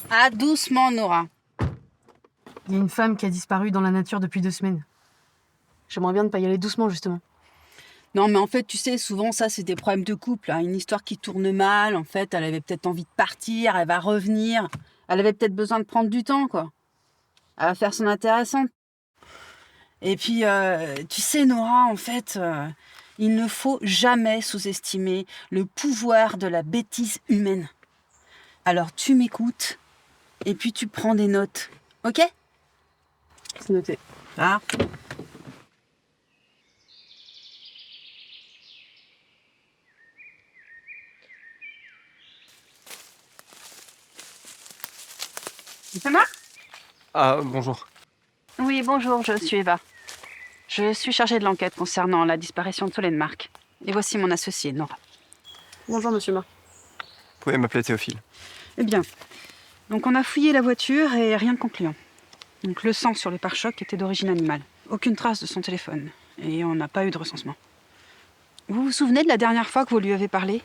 Ah, doucement, Nora. Il y a une femme qui a disparu dans la nature depuis 2 semaines. J'aimerais bien ne pas y aller doucement, justement. Non, mais en fait, tu sais, souvent, ça, c'est des problèmes de couple. Hein. Une histoire qui tourne mal. En fait, elle avait peut-être envie de partir, elle va revenir. Elle avait peut-être besoin de prendre du temps, quoi. Elle va faire son intéressante. Et puis, tu sais, Nora, en fait, il ne faut jamais sous-estimer le pouvoir de la bêtise humaine. Alors, tu m'écoutes, et puis tu prends des notes. Ok ? C'est noté. Ah. Ça marche ? Ah, bonjour. Oui, bonjour, je suis Eva. Je suis chargée de l'enquête concernant la disparition de Solène Marc. Et voici mon associé, Nora. Bonjour, monsieur Marc. Vous pouvez m'appeler Théophile. Eh bien, donc on a fouillé la voiture et rien de concluant. Donc le sang sur le pare-choc était d'origine animale. Aucune trace de son téléphone. Et on n'a pas eu de recensement. Vous vous souvenez de la dernière fois que vous lui avez parlé ?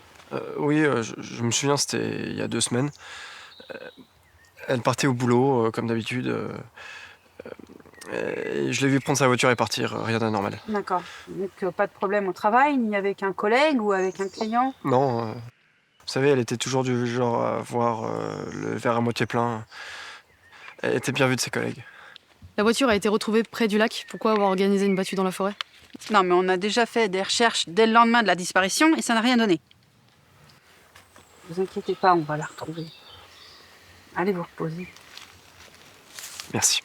Oui, je me souviens, c'était il y a 2 semaines. Elle partait au boulot, comme d'habitude. Et je l'ai vu prendre sa voiture et partir, rien d'anormal. D'accord. Donc pas de problème au travail, ni avec un collègue ou avec un client ? Non, vous savez, elle était toujours du genre à voir le verre à moitié plein. Elle était bien vue de ses collègues. La voiture a été retrouvée près du lac. Pourquoi avoir organisé une battue dans la forêt ? Non, mais on a déjà fait des recherches dès le lendemain de la disparition et ça n'a rien donné. Vous inquiétez pas, on va la retrouver. Allez vous reposer. Merci.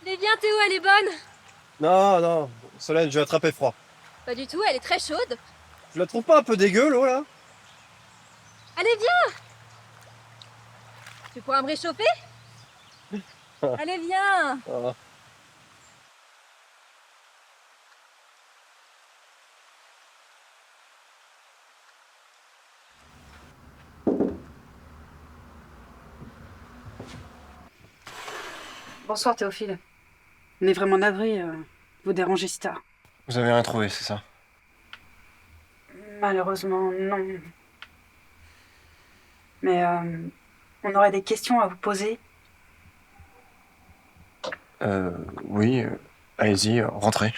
Elle est bien Théo, elle est bonne. Non, non, Solène, je vais attraper froid. Pas du tout, elle est très chaude. Je la trouve pas un peu dégueu, l'eau, là? Allez, viens. Tu pourras me réchauffer? Allez, viens. Ah. Bonsoir Théophile. On est vraiment navrés, vous dérangez si tard. Vous avez rien trouvé, c'est ça? Malheureusement, non. Mais on aurait des questions à vous poser. Oui, allez-y, rentrez.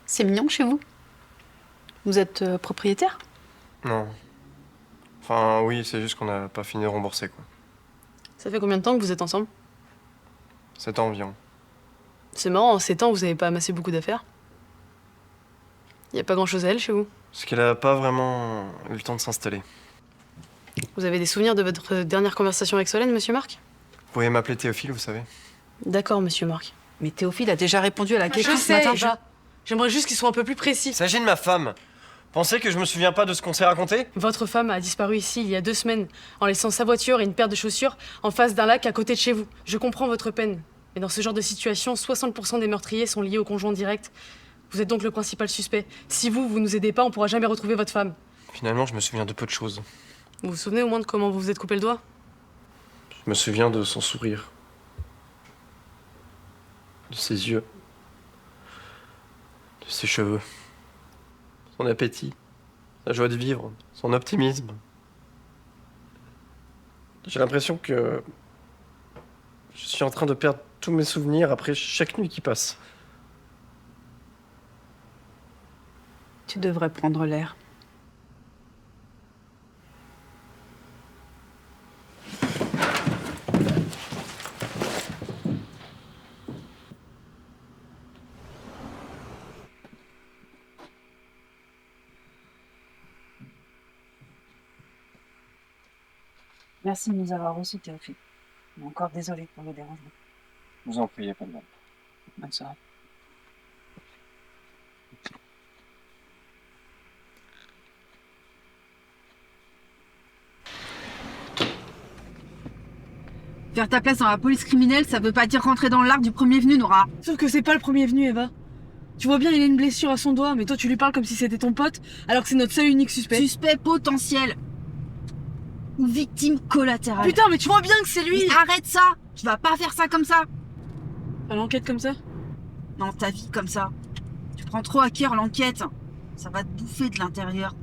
C'est mignon chez vous. Vous êtes propriétaire ? Non. Enfin, oui, c'est juste qu'on n'a pas fini de rembourser, quoi. Ça fait combien de temps que vous êtes ensemble ? 7 ans environ. C'est marrant, en 7 ans, vous avez pas amassé beaucoup d'affaires. Y a pas grand-chose à elle chez vous. Parce qu'elle a pas vraiment eu le temps de s'installer. Vous avez des souvenirs de votre dernière conversation avec Solène, monsieur Marc ? Vous pouvez m'appeler Théophile, vous savez? D'accord, monsieur Marc. Mais Théophile a déjà répondu à la question Je ce sais, matin. Eva. J'aimerais juste qu'ils soient un peu plus précis. Il s'agit de ma femme. Pensez que je me souviens pas de ce qu'on s'est raconté? Votre femme a disparu ici il y a 2 semaines, en laissant sa voiture et une paire de chaussures en face d'un lac à côté de chez vous. Je comprends votre peine. Mais dans ce genre de situation, 60% des meurtriers sont liés au conjoint direct. Vous êtes donc le principal suspect. Si vous nous aidez pas, on pourra jamais retrouver votre femme. Finalement, je me souviens de peu de choses. Vous vous souvenez au moins de comment vous vous êtes coupé le doigt ? Je me souviens de son sourire. De ses yeux. De ses cheveux. Son appétit. Sa joie de vivre. Son optimisme. J'ai l'impression que je suis en train de perdre tous mes souvenirs après chaque nuit qui passe. Tu devrais prendre l'air. Merci de nous avoir reçus, Théophile. Encore désolé pour le dérangement. Vous en priez, pas de mal. Bonne soirée. Faire ta place dans la police criminelle, ça veut pas dire rentrer dans l'arc du premier venu, Nora. Sauf que c'est pas le premier venu, Eva. Tu vois bien, il a une blessure à son doigt, mais toi tu lui parles comme si c'était ton pote, alors que c'est notre seul et unique suspect. Suspect potentiel. Ou victime collatérale. Putain, mais tu vois bien que c'est lui. Mais arrête ça. Tu vas pas faire ça comme ça. À l'enquête comme ça? Non, ta vie comme ça. Tu prends trop à cœur l'enquête. Ça va te bouffer de l'intérieur.